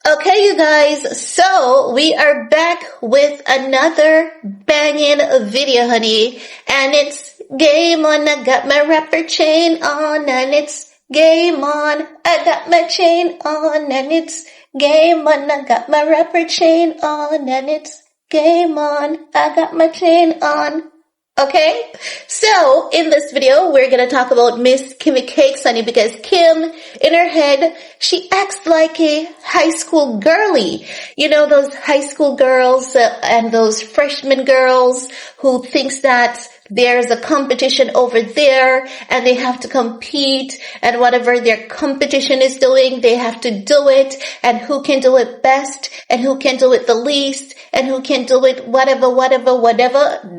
Okay, you guys, so we are back with another banging video, honey, and it's game on. I got my rapper chain on, and it's game on. I got my chain on, and it's game on. I got my rapper chain on, and it's game on. I got my chain on. Okay, so in this video, we're going to talk about Miss Kimmy Cakes, honey, because Kim, in her head, she acts like a high school girly. You know, those high school girls and those freshman girls who thinks that there's a competition over there and they have to compete, and whatever their competition is doing, they have to do it, and who can do it best and who can do it the least and who can do it whatever.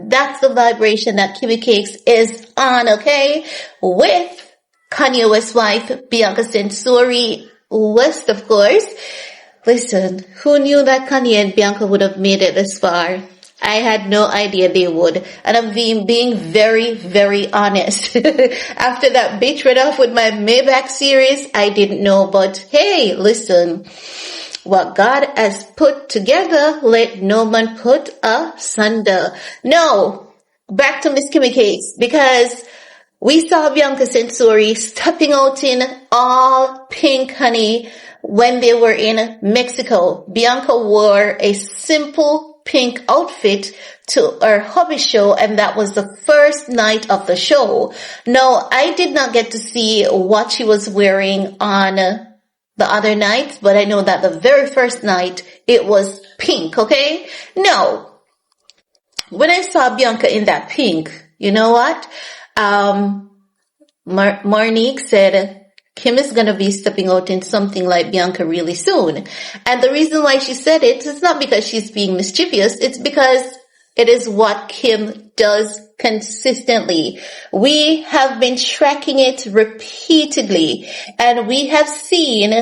That's the vibration that Kimmy Cakes is on, okay? With Kanye West's wife, Bianca Censori West, of course. Listen, who knew that Kanye and Bianca would have made it this far? I had no idea they would. And I'm being very, very honest. After that bitch ran off with my Maybach series, I didn't know. But hey, listen, what God has put together, let no man put asunder. No, back to Miss Kimmy Cakes, because we saw Bianca Censori stepping out in all pink, honey, when they were in Mexico. Bianca wore a simple pink outfit to her hobby show, and that was the first night of the show. No, I did not get to see what she was wearing on the other nights, but I know that the very first night it was pink, okay? No, when I saw Bianca in that pink, you know what? Marnique said Kim is going to be stepping out in something like Bianca really soon. And the reason why she said it is not because she's being mischievous. It's because it is what Kim does consistently. We have been tracking it repeatedly, and we have seen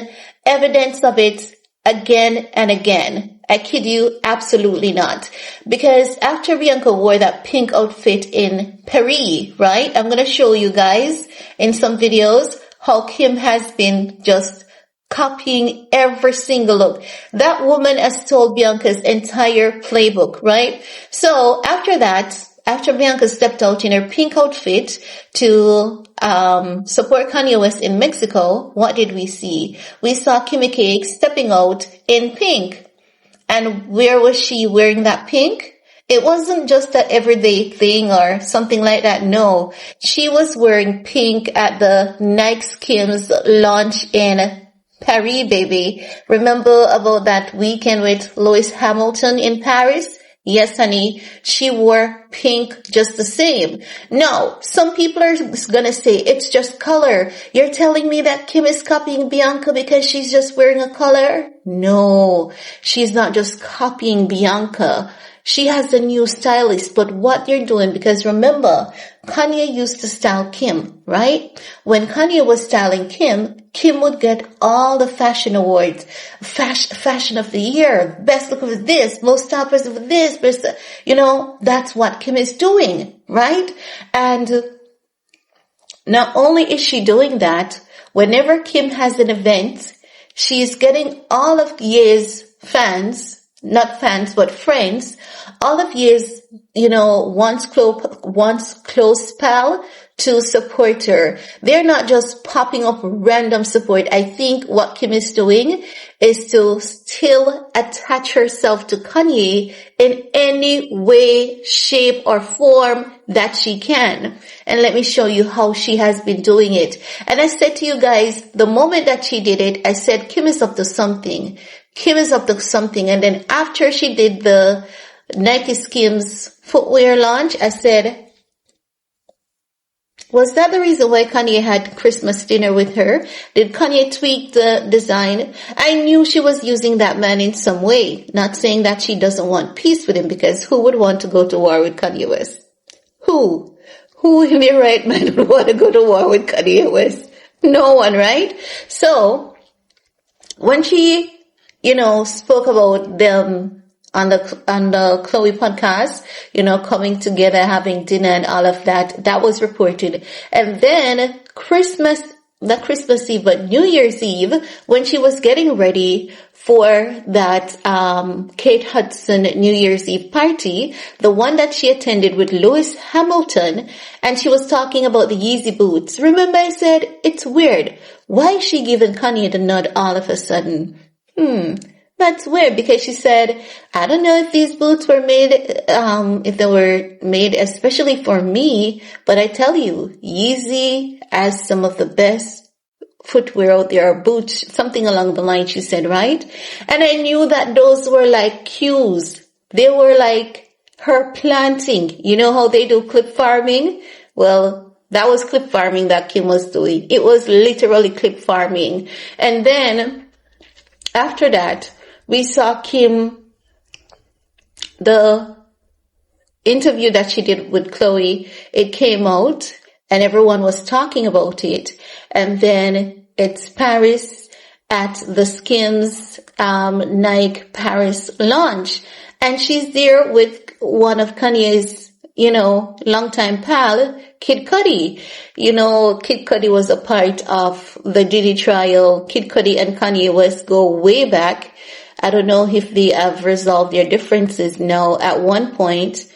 evidence of it again and again. I kid you, absolutely not. Because after Bianca wore that pink outfit in Paris, right? I'm going to show you guys in some videos how Kim has been just copying every single look. That woman has told Bianca's entire playbook, right? So after that, after Bianca stepped out in her pink outfit to support Kanye West in Mexico, what did we see? We saw Kimmy Cakes stepping out in pink. And where was she wearing that pink? It wasn't just an everyday thing or something like that. No, she was wearing pink at the Nike Skims launch in Paris, baby. Remember about that weekend with Lewis Hamilton in Paris? Yes, honey, she wore pink just the same. No, some people are gonna say it's just color. You're telling me that Kim is copying Bianca because she's just wearing a color? No, she's not just copying Bianca. She has a new stylist, but what they're doing, because remember, Kanye used to style Kim, right? When Kanye was styling Kim, Kim would get all the fashion awards, fashion of the year, best look of this, most toppers of this, best, that's what Kim is doing, right? And not only is she doing that, whenever Kim has an event, she's getting all of Ye's fans, not fans, but friends, all of Ye's, once close pal to support her. They're not just popping up random support. I think what Kim is doing is to still attach herself to Kanye in any way, shape, or form that she can. And let me show you how she has been doing it. And I said to you guys, the moment that she did it, I said, Kim is up to something. Kim is up to something. And then after she did the Nike Skims footwear launch, I said, was that the reason why Kanye had Christmas dinner with her? Did Kanye tweak the design? I knew she was using that man in some way. Not saying that she doesn't want peace with him, because who would want to go to war with Kanye West? Who in their right mind would want to go to war with Kanye West? No one, right? So when she, spoke about them on the Chloe podcast, coming together, having dinner and all of that was reported. And then not Christmas Eve, but New Year's Eve, when she was getting ready for that Kate Hudson New Year's Eve party, the one that she attended with Lewis Hamilton, and she was talking about the Yeezy boots. Remember I said, it's weird. Why is she giving Kanye the nod all of a sudden? That's weird, because she said, I don't know if these boots were made, if they were made especially for me, but I tell you, Yeezy has some of the best footwear out there, or boots, something along the line she said, right? And I knew that those were like cues. They were like her planting. You know how they do clip farming? Well, that was clip farming that Kim was doing. It was literally clip farming. And then after that, we saw Kim, the interview that she did with Chloe, it came out and everyone was talking about it. And then it's Paris at the Skims Nike Paris launch. And she's there with one of Kanye's, longtime pal, Kid Cudi. Kid Cudi was a part of the Diddy trial. Kid Cudi and Kanye West go way back. I don't know if they have resolved their differences now. At one point,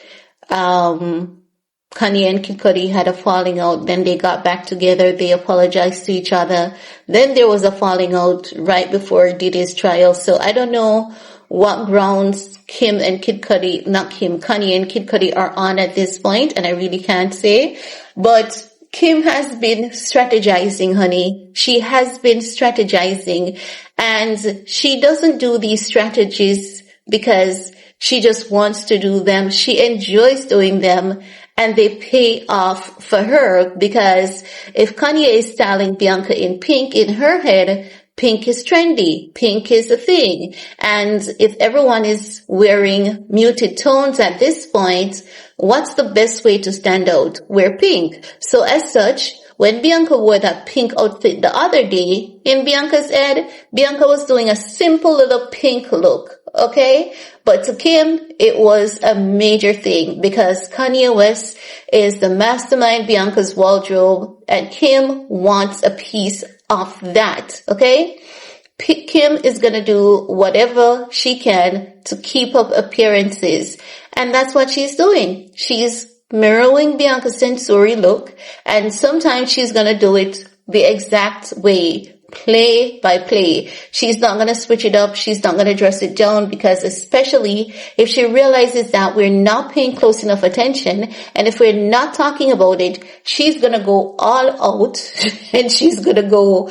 Kanye and Kid Cudi had a falling out. Then they got back together. They apologized to each other. Then there was a falling out right before Diddy's trial. So I don't know what grounds Kanye and Kid Cudi are on at this point, and I really can't say. But Kim has been strategizing, honey. She has been strategizing, and she doesn't do these strategies because she just wants to do them. She enjoys doing them, and they pay off for her, because if Kanye is styling Bianca in pink, in her head, pink is trendy. Pink is a thing. And if everyone is wearing muted tones at this point, what's the best way to stand out? Wear pink. So as such, when Bianca wore that pink outfit the other day, in Bianca's head, Bianca was doing a simple little pink look. Okay? But to Kim, it was a major thing, because Kanye West is the mastermind Bianca's wardrobe, and Kim wants a piece of that. Okay? Kim is gonna do whatever she can to keep up appearances. And that's what she's doing. She's mirroring Bianca Censori look, and sometimes she's gonna do it the exact way, play by play. She's not going to switch it up. She's not going to dress it down, because especially if she realizes that we're not paying close enough attention, and if we're not talking about it, she's going to go all out and she's going to go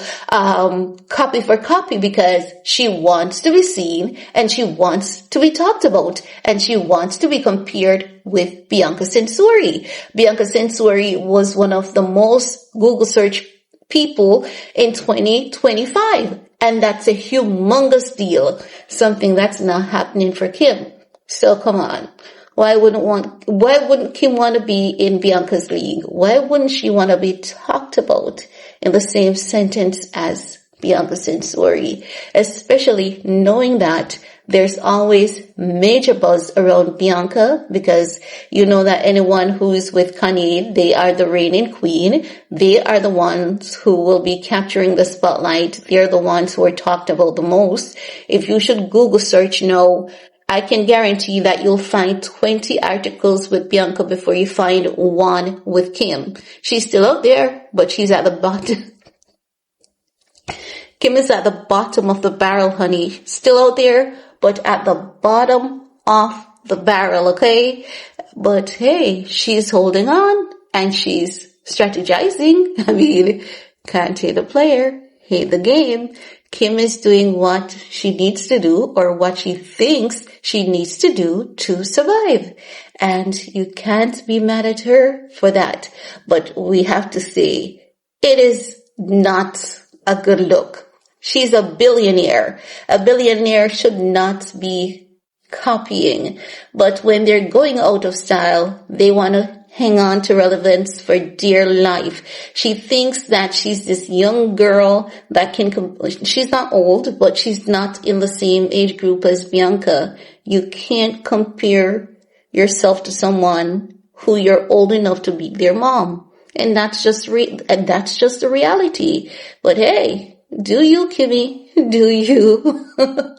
copy for copy, because she wants to be seen and she wants to be talked about and she wants to be compared with Bianca Censori. Bianca Censori was one of the most Google search people in 2025. And that's a humongous deal. Something that's not happening for Kim. So come on. Why wouldn't Kim want to be in Bianca's league? Why wouldn't she want to be talked about in the same sentence as Bianca Censori? Especially knowing that there's always major buzz around Bianca, because you know that anyone who is with Kanye, they are the reigning queen. They are the ones who will be capturing the spotlight. They're the ones who are talked about the most. If you should Google search now, I can guarantee that you'll find 20 articles with Bianca before you find one with Kim. She's still out there, but she's at the bottom. Kim is at the bottom of the barrel, honey. Still out there, but at the bottom of the barrel, okay? But hey, she's holding on and she's strategizing. I mean, can't hate the player, hate the game. Kim is doing what she needs to do, or what she thinks she needs to do to survive. And you can't be mad at her for that. But we have to say, it is not a good look. She's a billionaire. A billionaire should not be copying. But when they're going out of style, they want to hang on to relevance for dear life. She thinks that she's this young girl that she's not old, but she's not in the same age group as Bianca. You can't compare yourself to someone who you're old enough to be their mom. And that's just the reality. But hey, do you, Kimmy? Do you?